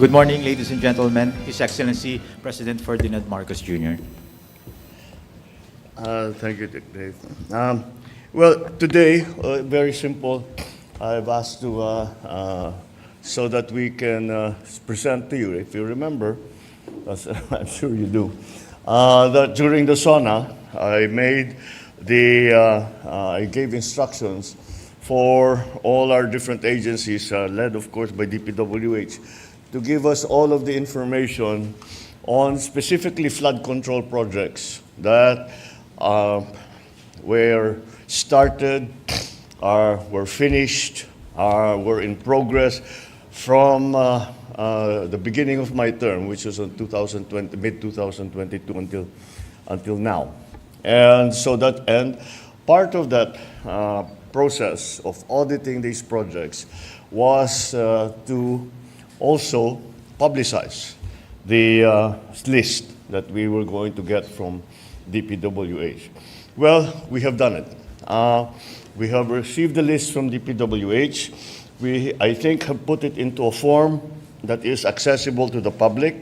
Good morning, ladies and gentlemen. His Excellency President Ferdinand Marcos Jr. Thank you, Dave. Well, today, very simple. I've asked to, so that we can present to you, if you remember, as I'm sure you do, that during the SONA, I gave instructions for all our different agencies, led of course by DPWH, to give us all of the information on specifically flood control projects that were started, were finished, were in progress from the beginning of my term, which was in mid-2022 until now. And so part of that process of auditing these projects was to also publicize the list that we were going to get from DPWH. Well, we have done it. We have received the list from DPWH. We, I think, have put it into a form that is accessible to the public,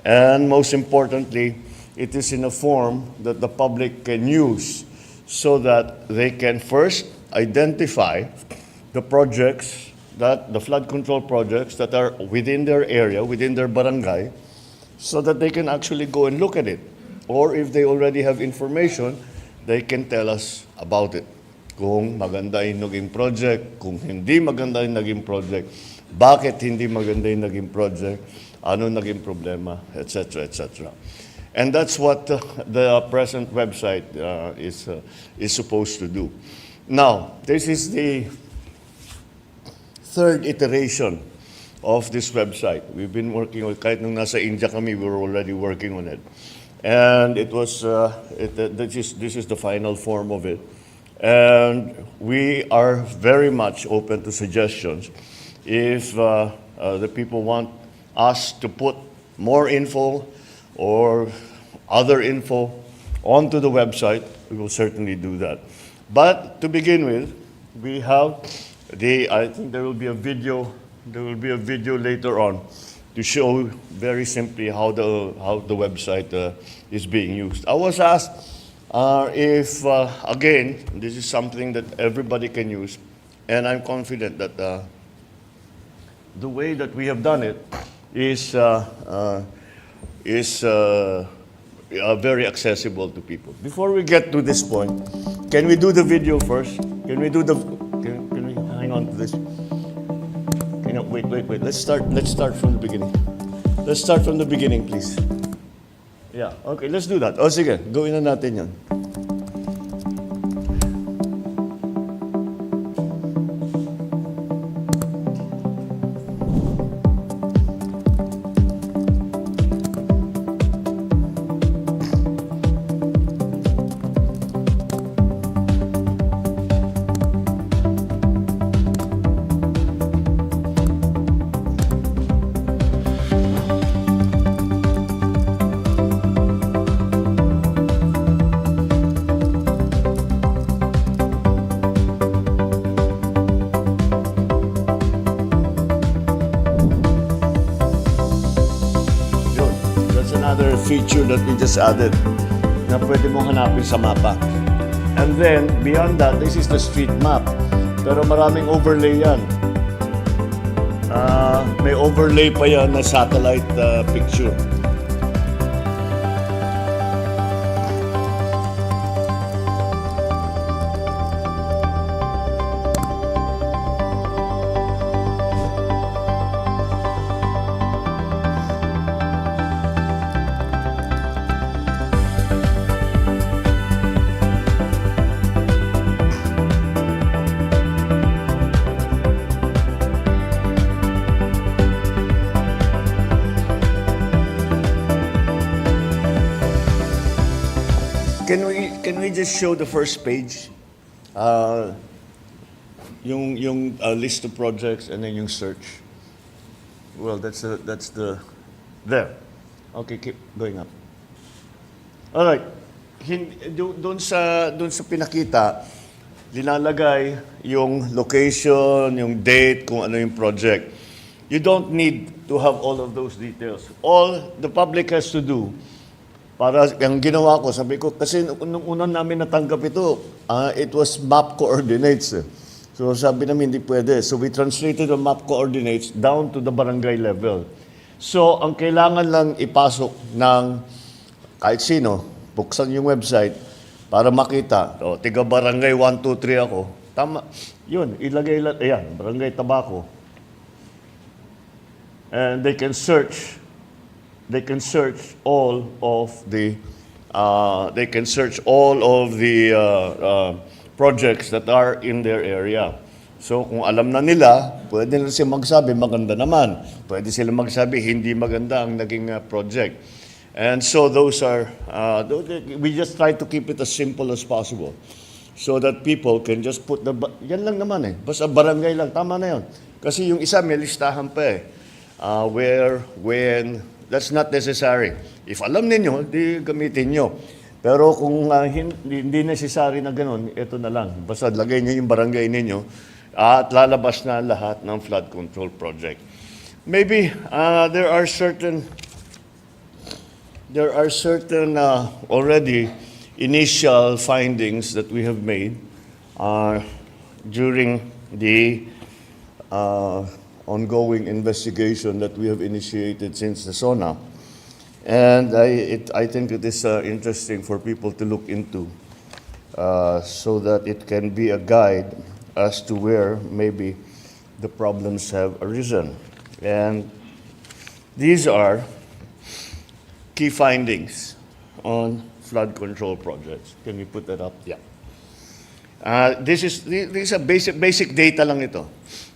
and most importantly, it is in a form that the public can use so that they can first identify the projects, the flood control projects that are within their area, within their barangay, so that they can actually go and look at it. Or if they already have information, they can tell us about it. Kung maganda yung naging project, kung hindi maganda yung naging project, bakit hindi maganda yung naging project, ano naging problema, etc., etc. And that's what the present website is supposed to do. Now, this is the third iteration of this website. We've been working on it. Kahit nung nasa India kami, we were already working on it. And it was, this is the final form of it. And we are very much open to suggestions. If the people want us to put more info or other info onto the website, we will certainly do that. But to begin with, we have I think there will be a video later on to show very simply how the website is being used. I was asked if, again, this is something that everybody can use, and I'm confident that the way that we have done it is very accessible to people. Before we get to this point, can we do the video first? Can we hang on to this? Wait. Let's start from the beginning. Let's start from the beginning, please. Yeah, okay, let's do that. O sige, gawin na natin yan. Another feature that we just added na pwede mong hanapin sa mapa. And then, beyond that, this is the street map. Pero maraming overlay yan. May overlay pa yan na satellite picture. Can we just show the first page? Yung list of projects and then yung search. Well, that's the there. Okay, keep going up. All right. Doon sa pinakita, linalagay yung location, yung date, kung ano yung project. you don't need to have all of those details. All the public has to do, para ang ginawa ko, sabi ko, kasi nung unang namin natanggap ito, it was map coordinates. So sabi namin, hindi pwede. So we translated the map coordinates down to the barangay level. So ang kailangan lang ipasok ng kahit sino, buksan yung website para makita, tiga barangay 1, 2, 3 ako. Tama. Yun, ilagay lang, ayan, barangay Tabaco. And they can search all of the projects that are in their area. So kung alam na nila, pwede na sila magsabi maganda naman. Pwede sila magsabi hindi maganda ang naging project. And so those are we just try to keep it as simple as possible so that people can just put yan lang naman basta barangay lang, tama na yun. Kasi yung isa may listahan pa where, when, that's not necessary. If alam ninyo, di gamitin nyo. Pero kung hindi necessary na ganun, ito na lang. Basta lagay nyo yung barangay ninyo at lalabas na lahat ng flood control project. Maybe there are certain already initial findings that we have made during the ongoing investigation that we have initiated since the SONA. And I think it is interesting for people to look into so that it can be a guide as to where maybe the problems have arisen. And these are key findings on flood control projects. Can we put that up? Yeah. These are basic data lang ito.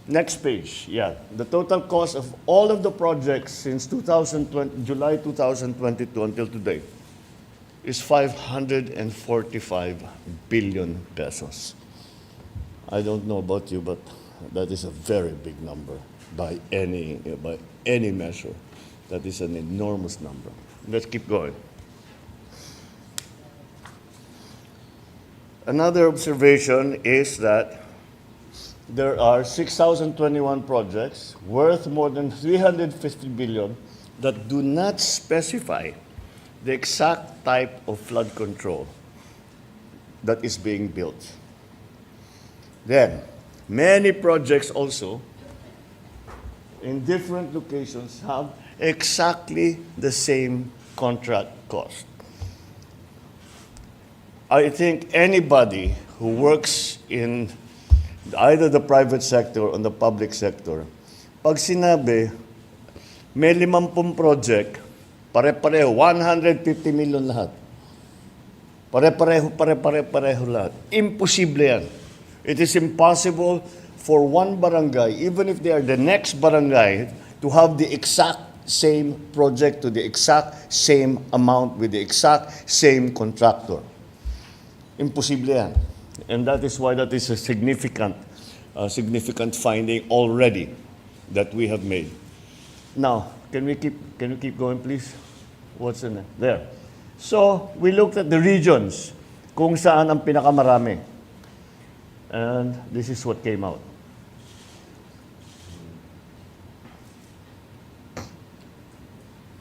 Next page, yeah. The total cost of all of the projects since July 2022 until today is 545 billion pesos. I don't know about you, but that is a very big number by any measure. That is an enormous number. Let's keep going. Another observation is that there are 6,021 projects worth more than 350 billion that do not specify the exact type of flood control that is being built. Then, many projects also in different locations have exactly the same contract cost. I think anybody who works in either the private sector or the public sector, pag sinabi, may 50 project, pare-pareho, 150 million lahat. Pare-pareho lahat. Imposible yan. It is impossible for one barangay, even if they are the next barangay, to have the exact same project to the exact same amount with the exact same contractor. Imposible yan. And that is why that is a significant finding already that we have made. Now, can we keep going, please? What's in there? So, we looked at the regions, kung saan ang pinakamarami. And this is what came out.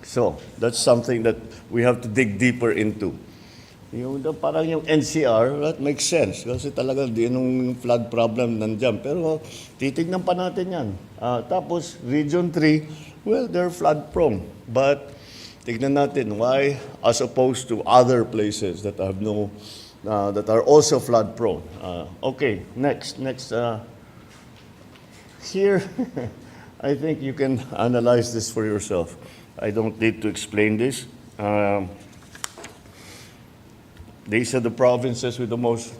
So, that's something that we have to dig deeper into. Parang yung NCR, that makes sense. Kasi talaga, yung flood problem nandyan. Pero titignan pa natin yan. Tapos, Region 3, well, they're flood prone. But, tignan natin why, as opposed to other places that have that are also flood prone. Okay, next. Here, I think you can analyze this for yourself. I don't need to explain this. These are the provinces with the most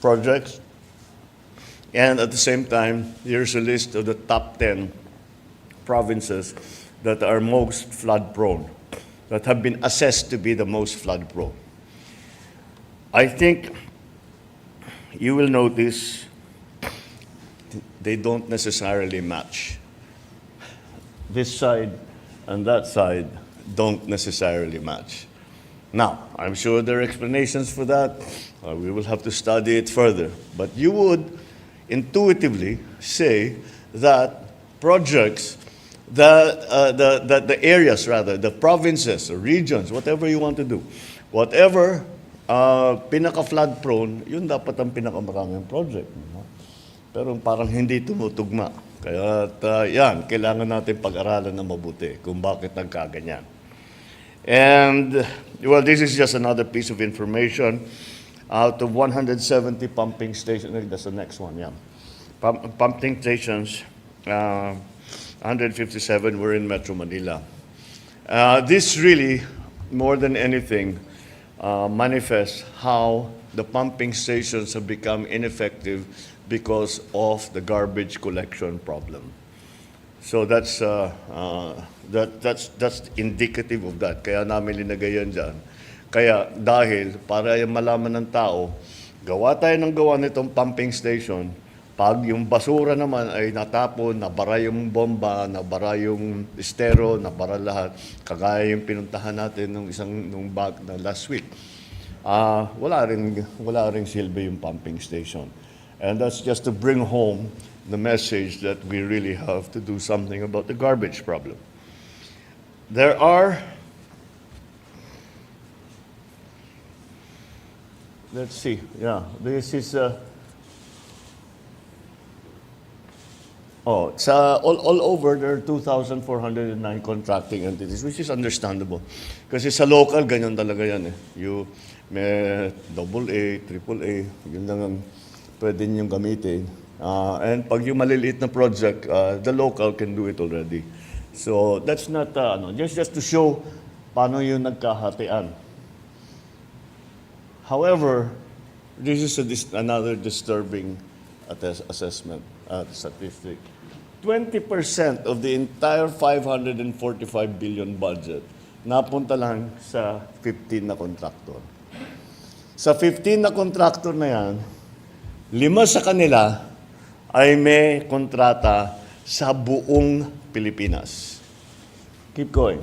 projects. And at the same time, here's a list of the top 10 provinces that are most flood prone, that have been assessed to be the most flood prone. I think you will notice they don't necessarily match. This side and that side don't necessarily match. Now, I'm sure there are explanations for that. We will have to study it further. But you would intuitively say that projects, the areas rather, the provinces, the regions, whatever you want to do, whatever pinaka-flood prone, yun dapat ang pinakamaraming project. No? Pero parang hindi tumutugma. Kaya yan, kailangan natin pag-aralan na mabuti kung bakit nagkaganyan. And, well, this is just another piece of information. Out of 170 pumping stations, that's the next one, yeah. Pumping stations, 157 were in Metro Manila. This really, more than anything, manifests how the pumping stations have become ineffective because of the garbage collection problem. So that's indicative of that. Kaya namin linagay yan dyan. Kaya dahil para yung malaman ng tao, gawa tayo ng gawa nitong pumping station, pag yung basura naman ay natapon, nabara yung bomba, nabara yung estero, nabara lahat, kagaya yung pinuntahan natin nung bag na last week. Wala ring silbi yung pumping station. And that's just to bring home the message that we really have to do something about the garbage problem. There are, let's see, yeah, this is, all over there are 2,409 contracting entities, which is understandable. Kasi sa local, ganyan talaga yan eh. May AA, AAA, yun lang ang pwede niyong gamitin. And pag yung maliliit na project, the local can do it already. So that's not, just to show paano yung nagkahatian. However, this is another disturbing assessment statistic. 20% of the entire 545 billion budget napunta lang sa 15 na contractor. Sa 15 na contractor na yan, 5 sa kanila ay may kontrata sa buong Pilipinas. Keep going.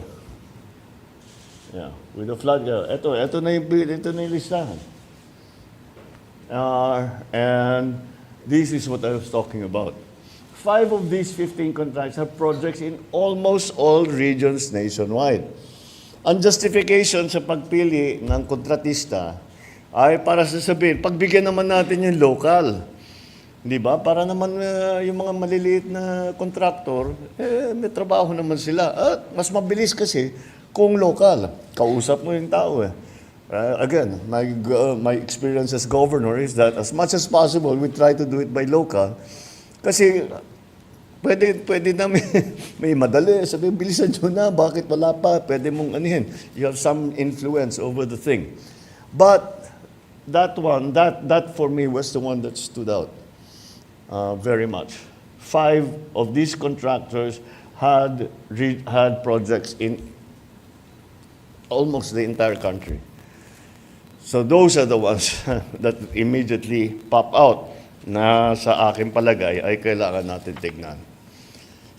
Yeah, with the flood. Ito na yung listahan. And this is what I was talking about. 5 of these 15 contracts have projects in almost all regions nationwide. Ang justification sa pagpili ng kontratista ay para sasabihin, pagbigyan naman natin yung local. Di ba? Para naman yung mga maliliit na contractor, may trabaho naman sila. At mas mabilis kasi kung local. Kausap mo yung tao eh. Again, my experience as governor is that as much as possible, we try to do it by local. Kasi pwede na may madali. Sabi, bilisan nyo na, bakit wala pa? Pwede mong anihin. You have some influence over the thing. But that for me was the one that stood out very much. 5 of these contractors had projects in almost the entire country. So those are the ones that immediately pop out na sa aking palagay ay kailangan natin tignan.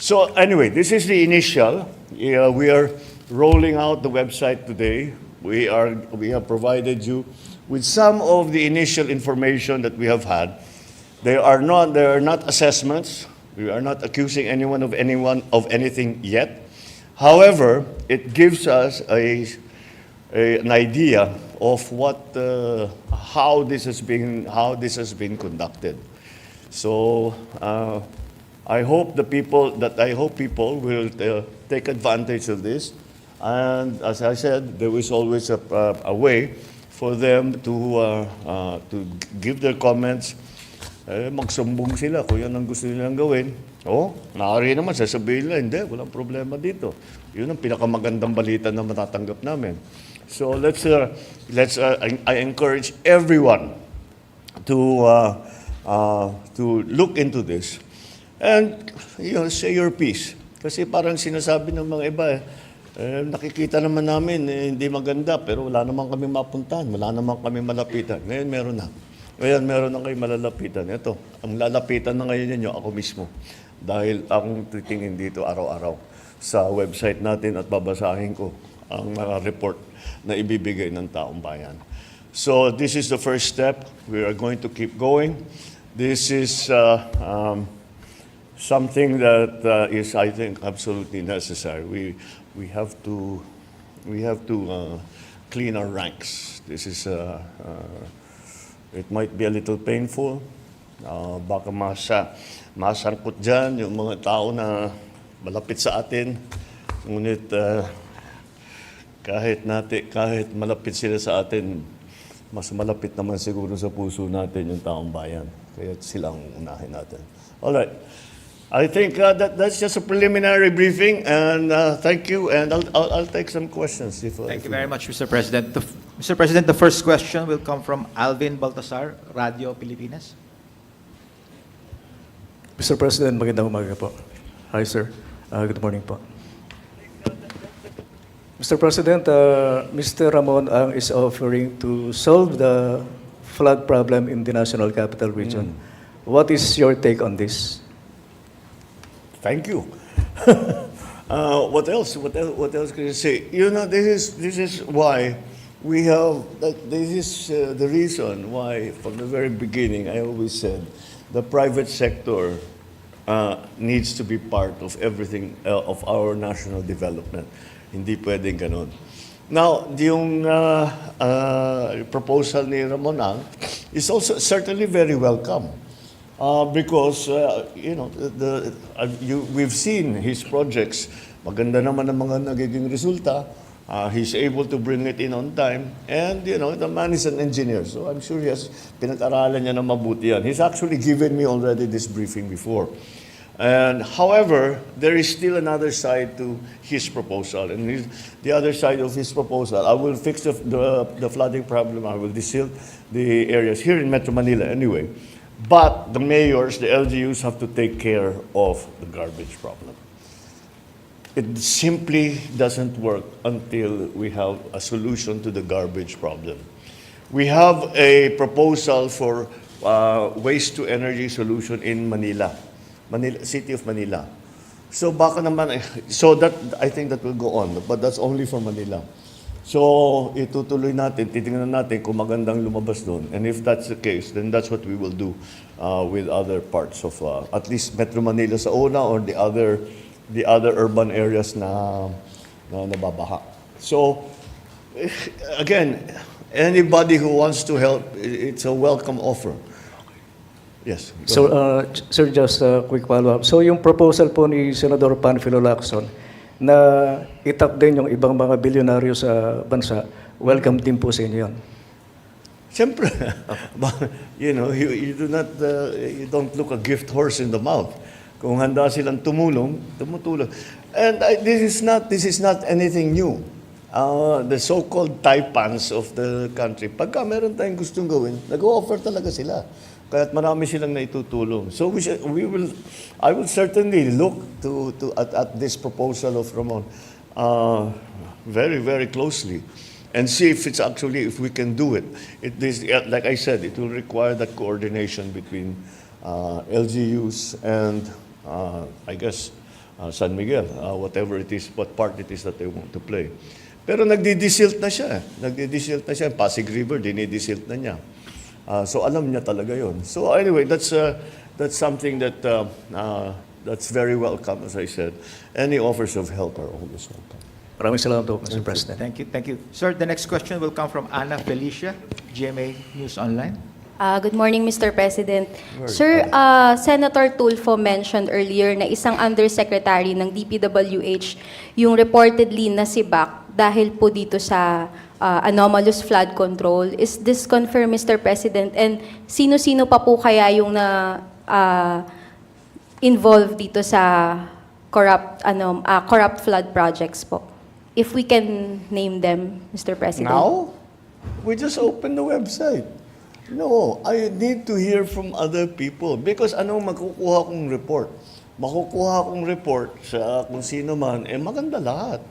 So anyway, this is the initial. We are rolling out the website today. We have provided you with some of the initial information that we have had. There are not assessments. We are not accusing anyone of anything yet. However, it gives us an idea of how this has been conducted. So I hope people will take advantage of this. And as I said, there is always a way for them to give their comments. Magsumbong sila kung yan ang gusto nilang gawin. Maaari naman sasabihin nila, hindi, walang problema dito. Yun ang pinakamagandang balita na matatanggap namin. So I encourage everyone to look into this and say your piece. Kasi parang sinasabi ng mga iba, nakikita naman namin hindi maganda pero wala naman kami mapuntahan, wala naman kami malapitan. Ngayon meron na. Ngayon meron na kayo malalapitan. Ito, ang lalapitan na ngayon ninyo ako mismo. Dahil akong titingin dito araw-araw sa website natin at babasahin ko ang report na ibibigay ng taong bayan. So this is the first step. We are going to keep going. This is something that is, I think, absolutely necessary. We have to clean our ranks. This is it might be a little painful. Baka masangkot dyan yung mga tao na malapit sa atin. Ngunit kahit malapit sila sa atin, mas malapit naman siguro sa puso natin yung taong bayan. Kaya sila ang unahin natin. All right. I think that's just a preliminary briefing, and thank you, and I'll take some questions. Thank you very much, Mr. President. Mr. President, the first question will come from Alvin Baltasar, Radio Pilipinas. Mr. President, magandang umaga po. Hi, sir. Good morning po. Mr. President, Mr. Ramon Ang is offering to solve the flood problem in the National Capital Region. What is your take on this? Thank you. What else? What else can you say? You know, this is why we have. This is the reason why, from the very beginning, I always said the private sector needs to be part of everything of our national development. Hindi pwedeng ganon. Now, yung proposal ni Ramon Ang is also certainly very welcome. Because, you know, we've seen his projects. Maganda naman ang mga nagiging resulta. He's able to bring it in on time. And, you know, the man is an engineer. So I'm sure he has pinag-aralan niya na mabuti yan. He's actually given me already this briefing before. And however, there is still another side to his proposal. And the other side of his proposal, I will fix the flooding problem. I will desilt the areas here in Metro Manila anyway. But the mayors, the LGUs, have to take care of the garbage problem. It simply doesn't work until we have a solution to the garbage problem. We have a proposal for waste-to-energy solution in Manila, City of Manila. So baka naman, so that I think that will go on, but that's only for Manila. So, itutuloy natin, titingnan natin kung magandang lumabas doon. And if that's the case, then that's what we will do with other parts of, at least Metro Manila sa una or the other urban areas na nababaha. So, again, anybody who wants to help, it's a welcome offer. Yes. So, sir, just a quick follow-up. So, yung proposal po ni Senador Panfilo Lacson na itap din yung ibang mga bilyonaryo sa bansa, welcome din po sa inyo yun. Siyempre, you know, you don't look a gift horse in the mouth. Kung handa silang tumulong. And this is not anything new. The so-called taipans of the country, pagka meron tayong gustong gawin, nag-o-offer talaga sila. Kaya't marami silang naitutulong. So I will certainly look at this proposal of Ramon very, very closely and see if it's actually, if we can do it. Like I said, it will require that coordination between LGUs and I guess San Miguel, whatever it is, what part it is that they want to play. Pero nagdi-desilt na siya. Pasig River, dinidesilt na niya. So alam niya talaga yon. So anyway, that's something that's very welcome, as I said. Any offers of help are always welcome. Maraming salamat po, Mr. President. Thank you. Sir, the next question will come from Ana Felicia, GMA News Online. Good morning, Mr. President. Sir, Senator Tulfo mentioned earlier na isang undersecretary ng DPWH yung reportedly nasibak dahil po dito sa anomalous flood control. Is this confirmed, Mr. President? And sino-sino pa po kaya yung involved dito sa corrupt flood projects po? If we can name them, Mr. President. Now? We just opened the website. No, I need to hear from other people because anong makukuha kong report? Makukuha kong report sa kung sino man, maganda lahat.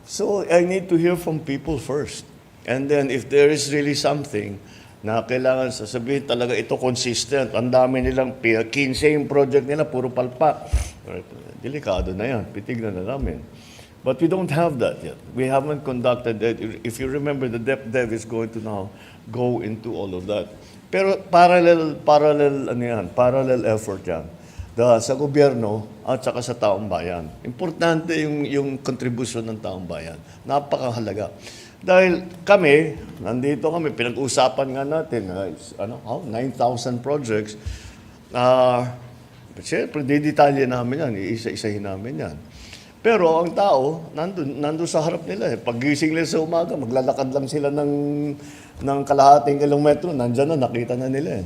So I need to hear from people first. And then if there is really something na kailangan sasabihin talaga ito consistent, ang dami nilang 15 yung project nila, puro palpak. Right. Delikado na yan, pitignan na namin. But we don't have that yet. We haven't conducted that. If you remember, the DepDev is going to now go into all of that. Pero parallel effort yan. sa gobyerno at saka sa taong bayan. Importante yung contribution ng taong bayan. Napakahalaga. Dahil kami, nandito kami, pinag-usapan nga natin, 9,000 projects. Siyempre, didetalye namin yan, iisa-isahin namin yan. Pero ang tao, nandun sa harap nila. Pag-gising nila sa umaga, maglalakad lang sila ng kalahating kilometro, nandyan na, nakita na nila.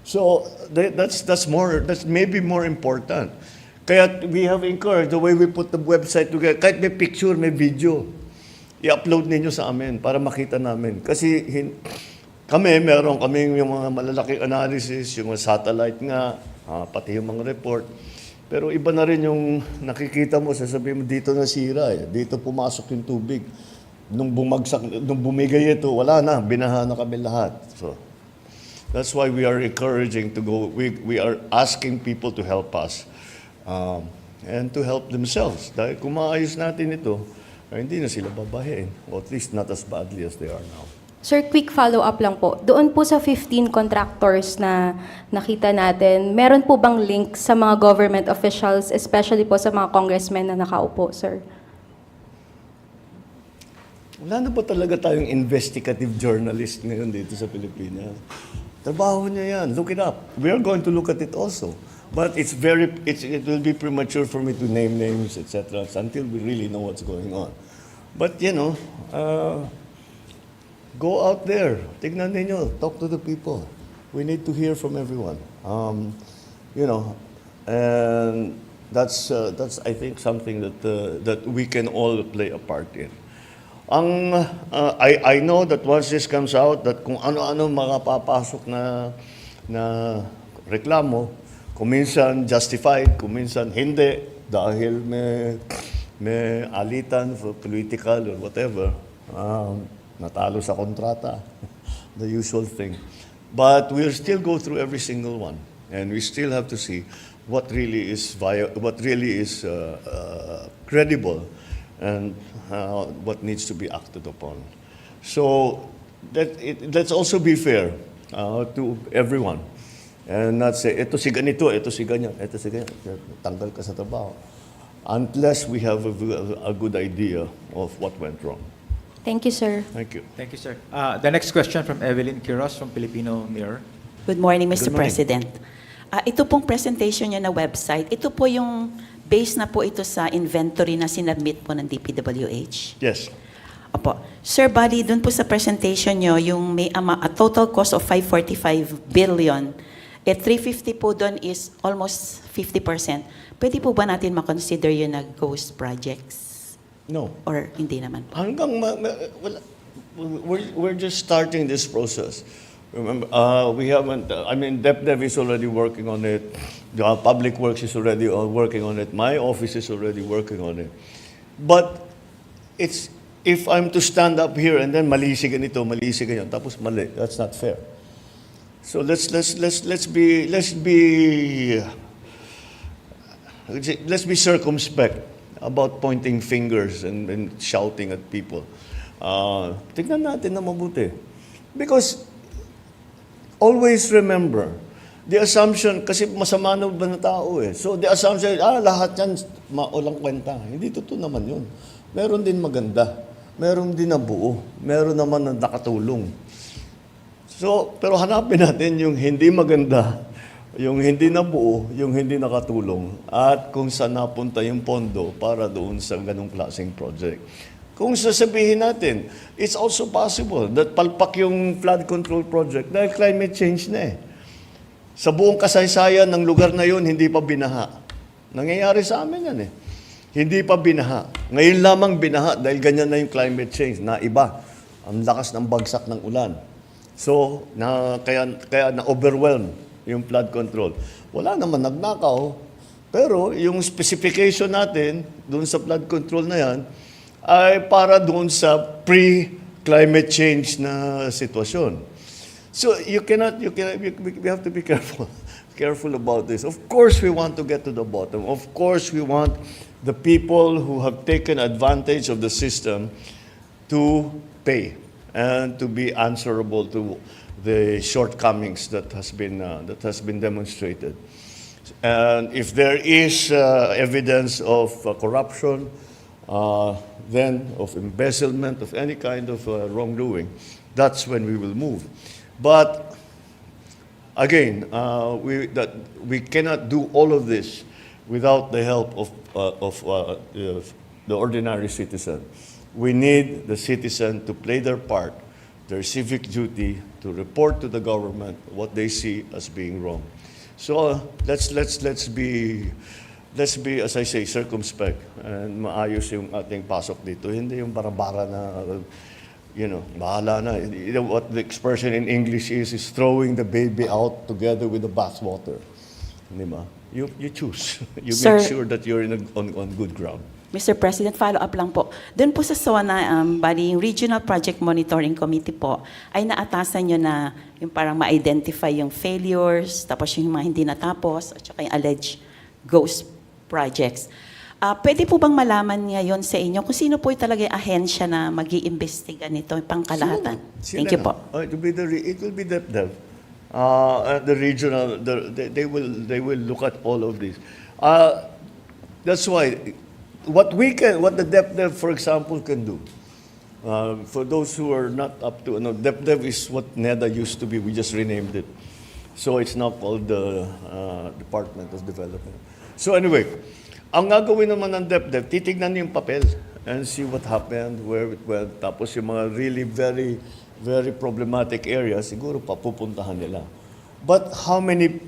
So, that's maybe more important. Kaya we have encouraged the way we put the website together, kahit may picture, may video, i-upload ninyo sa amin para makita namin. Kasi meron kaming yung mga malalaking analysis, yung mga satellite nga, pati yung mga report. Pero iba na rin yung nakikita mo, sasabihin mo, dito nasira dito pumasok yung tubig. Nung bumigay ito, wala na, binaha na kami lahat. So, that's why we are encouraging to go, we are asking people to help us and to help themselves. Dahil kung maayos natin ito, hindi na sila babahin, or at least not as badly as they are now. Sir, quick follow-up lang po. Doon po sa 15 contractors na nakita natin, meron po bang link sa mga government officials, especially po sa mga congressmen na nakaupo, sir? Wala na ba talaga tayong investigative journalist ngayon dito sa Pilipinas? Trabaho niya yan. Look it up. We are going to look at it also. But it will be premature for me to name names, etc., until we really know what's going on. But, go out there. Tignan ninyo. Talk to the people. We need to hear from everyone. And that's I think something that we can all play a part in. I know that once this comes out, that kung ano-ano makapapasok na reklamo, kung minsan justified, kung minsan hindi, dahil may alitan for political or whatever, natalo sa kontrata, the usual thing. But we'll still go through every single one, and we still have to see what really is credible, and what needs to be acted upon. So let's also be fair to everyone, and not say, ito si ganito, ito si ganyan, tanggal ka sa trabaho, unless we have a good idea of what went wrong. Thank you, sir. Thank you. Thank you, sir. The next question from Evelyn Quiros from Filipino Mirror. Good morning, Mr. Good morning. President. Ito pong presentation niya na website, ito po yung base na po ito sa inventory na sinubmit po ng DPWH? Yes. Opo. Sir, bali, dun po sa presentation nyo, yung may a total cost of 545 billion, 350 po dun is almost 50%. Pwede po ba natin makonsider yun na ghost projects? No. Or hindi naman po? We're just starting this process. Remember, we haven't, DepDev is already working on it. The Public Works is already working on it. My office is already working on it. But if I'm to stand up here and then mali si ganito, mali si ganyan, tapos mali, that's not fair. So let's be circumspect about pointing fingers and shouting at people. Tignan natin na mabuti. Because always remember, the assumption, kasi masama na ba na tao So the assumption, lahat yan walang kwenta. Hindi totoo naman yun. Meron din maganda. Meron din na buo. Meron naman na nakatulong. So, pero hanapin natin yung hindi maganda, yung hindi nabuo, yung hindi nakatulong, at kung saan napunta yung pondo para doon sa ganong klaseng project. Kung sasabihin natin, it's also possible that palpak yung flood control project dahil climate change na Sa buong kasaysayan ng lugar na yun, hindi pa binaha. Nangyayari sa amin yan Hindi pa binaha. Ngayon lamang binaha dahil ganyan na yung climate change na iba. Ang lakas ng bagsak ng ulan. So, kaya na-overwhelm yung flood control. Wala naman nagnakaw, pero yung specification natin doon sa flood control na yan ay para doon sa pre-climate change na sitwasyon. So we have to be careful about this. Of course, we want to get to the bottom. Of course, we want the people who have taken advantage of the system to pay and to be answerable to the shortcomings that has been demonstrated. And if there is evidence of corruption, then of embezzlement, of any kind of wrongdoing, that's when we will move. But again, we cannot do all of this without the help of the ordinary citizen. We need the citizen to play their part, their civic duty, to report to the government what they see as being wrong. So let's be, as I say, circumspect and maayos yung ating pasok dito. Hindi yung barabara na, bahala na. What the expression in English is throwing the baby out together with the bathwater. Di ba? You choose. You Sir, make sure that you're on good ground. Mr. President, follow-up lang po. Doon po sa SONA, bali yung Regional Project Monitoring Committee po, ay naatasan nyo na yung parang ma-identify yung failures, tapos yung mga hindi natapos, at saka yung alleged ghost projects. Pwede po bang malaman ngayon sa inyo kung sino po talaga yung ahensya na mag-iimbestiga nito, yung pangkalahatan? Thank you po. It will be DepDev. The regional, they will look at all of this. That's why what the DepDev, for example, can do. For those who are not up to, DepDev is what NEDA used to be. We just renamed it, so it's now called the Department of Development. So anyway, ang gagawin naman ng DepDev, titignan yung papel and see what happened, where it went. Tapos yung mga really very, very problematic areas, siguro papupuntahan nila. But how many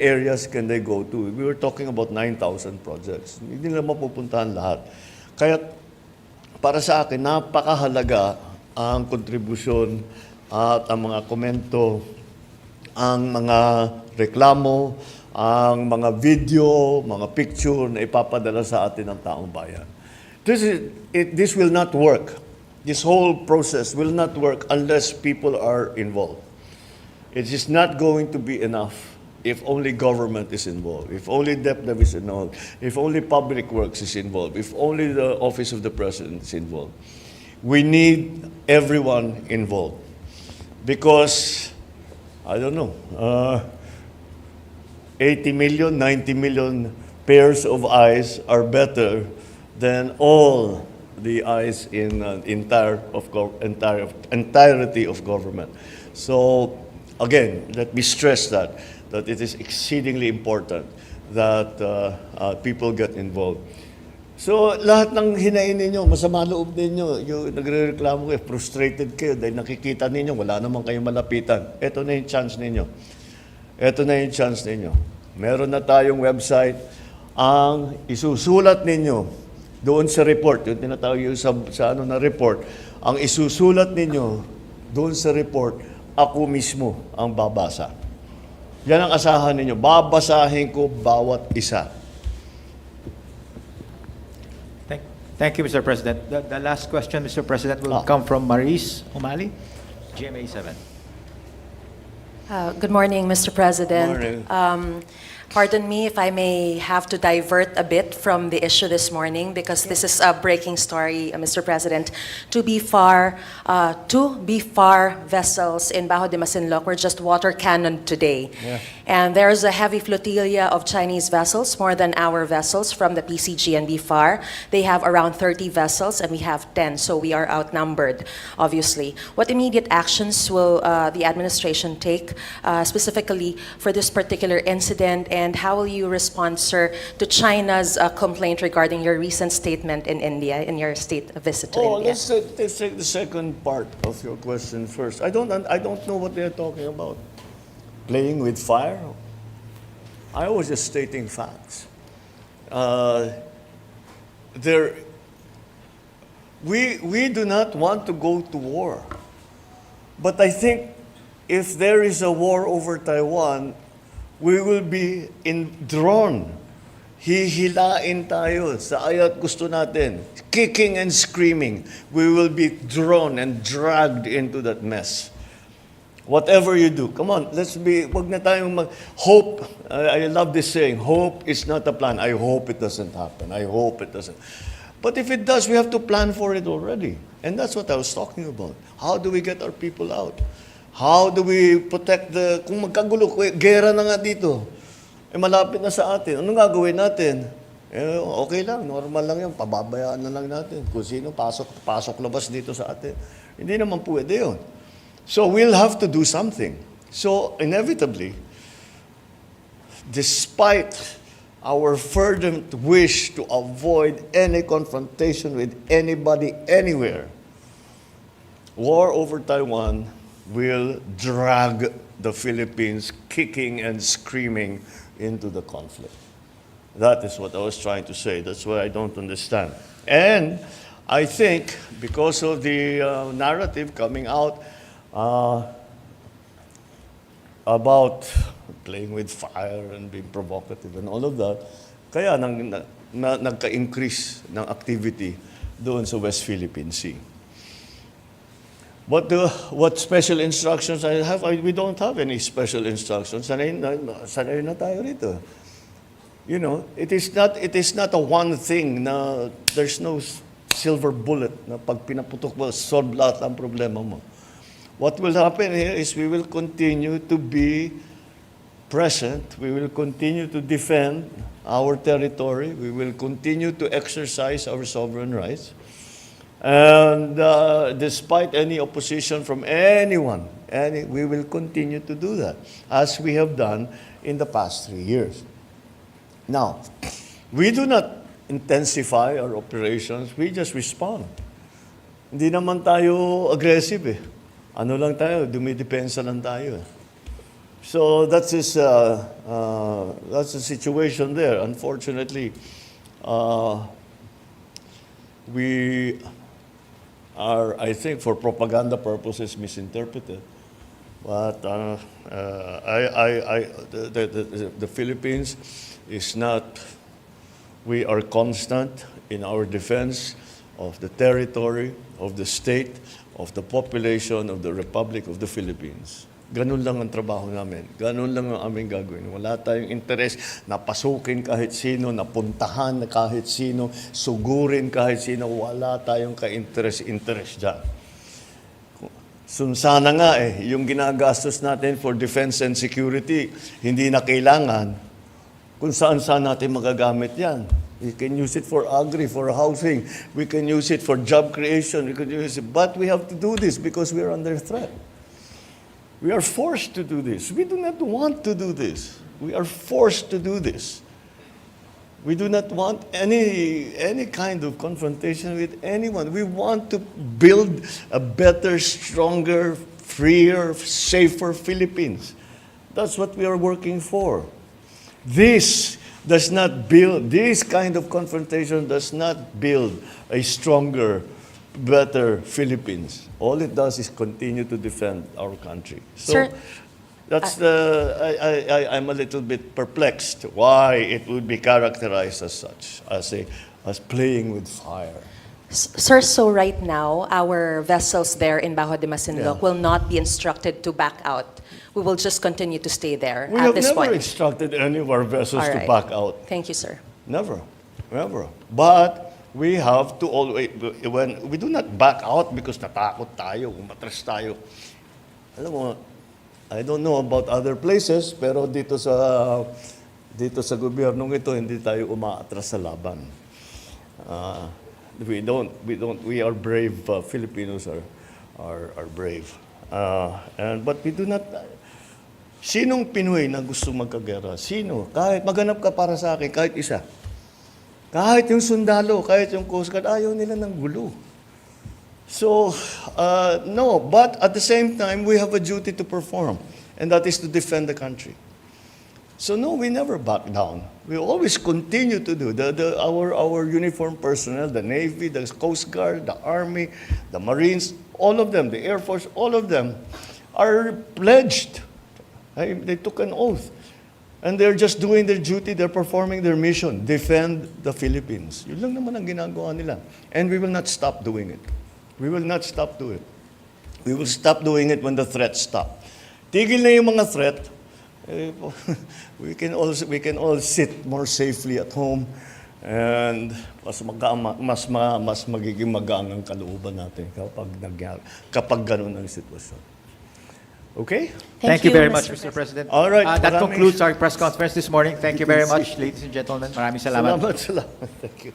areas can they go to? We were talking about 9,000 projects. Hindi nila mapupuntahan lahat. Kaya para sa akin, napakahalaga ang kontribusyon at ang mga komento, ang mga reklamo, ang mga video, mga picture na ipapadala sa atin ng taong bayan. This will not work. This whole process will not work unless people are involved. It is not going to be enough if only government is involved, if only DepDev is involved, if only Public Works is involved, if only the Office of the President is involved. We need everyone involved. Because, I don't know, 80 million, 90 million pairs of eyes are better than all the eyes in entirety of government. So, again, let me stress that it is exceedingly important that people get involved. So, lahat ng hinain ninyo, masama loob ninyo, yung nagre-reklamo kayo, frustrated kayo dahil nakikita ninyo, wala naman kayong malapitan. Ito na yung chance ninyo. Ito na yung chance ninyo. Meron na tayong website. Ang isusulat ninyo doon sa report, yung tinatawag yung sa na report, ang isusulat ninyo doon sa report, ako mismo ang babasa. Yan ang asahan ninyo. Babasahin ko bawat isa. Thank you, Mr. President. The last question, Mr. President, will come from Maris Umali, GMA 7. Good morning, Mr. President. Morning. Pardon me if I may have to divert a bit from the issue this morning because this is a breaking story, Mr. President. Two BFAR vessels in Bajo de Masinloc were just water cannoned today. Yeah. And there's a heavy flotilla of Chinese vessels, more than our vessels from the PCG and BFAR. They have around 30 vessels and we have 10, so we are outnumbered, obviously. What immediate actions will the administration take specifically for this particular incident, and how will you respond, sir, to China's complaint regarding your recent statement in India, in your state visit to India? Let's take the second part of your question first. I don't know what they're talking about. Playing with fire? I was just stating facts. We do not want to go to war. But I think if there is a war over Taiwan, we will be drawn. Hihilain tayo sa aya't gusto natin. Kicking and screaming. We will be drawn and dragged into that mess. Whatever you do, come on, wag na tayong hope. I love this saying, hope is not a plan. I hope it doesn't happen. I hope it doesn't. But if it does, we have to plan for it already. And that's what I was talking about. How do we get our people out? How do we protect kung magkagulo, gera na nga dito. malapit na sa atin. Anong gagawin natin? Okay lang, normal lang yan. Pababayaan na lang natin. Kung sino pasok labas dito sa atin. Hindi naman pwede yun. So we'll have to do something. So inevitably, despite our fervent wish to avoid any confrontation with anybody anywhere, war over Taiwan will drag the Philippines kicking and screaming into the conflict. That is what I was trying to say. That's what I don't understand. And I think because of the narrative coming out about playing with fire and being provocative and all of that, kaya nagka-increase ng activity doon sa West Philippine Sea. What special instructions I have? We don't have any special instructions. Sanay na tayo rito. You know, it is not a one thing na there's no silver bullet na pag pinaputok mo, solve lahat ang problema mo. What will happen here is we will continue to be present. We will continue to defend our territory. We will continue to exercise our sovereign rights. And despite any opposition from anyone, we will continue to do that, as we have done in the past 3 years. Now, we do not intensify our operations, we just respond. Hindi naman tayo aggressive eh. Ano lang tayo, dumidepensa lang tayo eh. So that's the situation there. Unfortunately, we are, I think, for propaganda purposes, misinterpreted. But the Philippines is not. We are constant in our defense of the territory, of the state, of the population of the Republic of the Philippines. Ganun lang ang trabaho namin. Ganun lang ang aming gagawin. Wala tayong interes na pasukin kahit sino, na puntahan na kahit sino, sugurin kahit sino. Wala tayong ka-interes dyan. Sana nga yung ginagastos natin for defense and security, hindi na kailangan kung saan natin magagamit yan. We can use it for agri, for housing. We can use it for job creation. We can use it. But we have to do this because we are under threat. We are forced to do this. We do not want to do this. We are forced to do this. We do not want any kind of confrontation with anyone. We want to build a better, stronger, freer, safer Philippines. That's what we are working for. This kind of confrontation does not build a stronger, better Philippines. All it does is continue to defend our country. So Sir, that's I'm a little bit perplexed why it would be characterized as such, as playing with fire. Sir, so right now, our vessels there in Bajo de Masinloc will not be instructed to back out. We will just continue to stay there We at have this never point. instructed any of our vessels All to right. back out. Thank you, sir. Never. But we have to always, when we do not back out because natakot tayo, umatras tayo. Alam mo, I don't know about other places, pero dito sa gobyernong ito, hindi tayo umaatras sa laban. We are brave. Filipinos are brave. But we do not. Sinong Pinoy na gusto magkagera? Sino? Kahit maganap ka para sa akin, kahit isa. Kahit yung sundalo, kahit yung Coast Guard, ayaw nila ng gulo. So, no. But at the same time, we have a duty to perform. And that is to defend the country. So no, we never back down. We always continue to do. Our uniformed personnel, the Navy, the Coast Guard, the Army, the Marines, all of them, the Air Force, all of them are pledged. They took an oath. And they're just doing their duty, they're performing their mission, defend the Philippines. Yun lang naman ang ginagawa nila. And we will not stop doing it. We will not stop doing it. We will stop doing it when the threats stop. Tigil na yung mga threat, we can all sit more safely at home and mas magiging magaan ang kalooban natin kapag ganun ang sitwasyon. Okay? Thank you very much, Mr. President. All right, That maraming- concludes our press conference this morning. Thank you very much, ladies and gentlemen. Maraming salamat. Salamat, salamat. Thank you.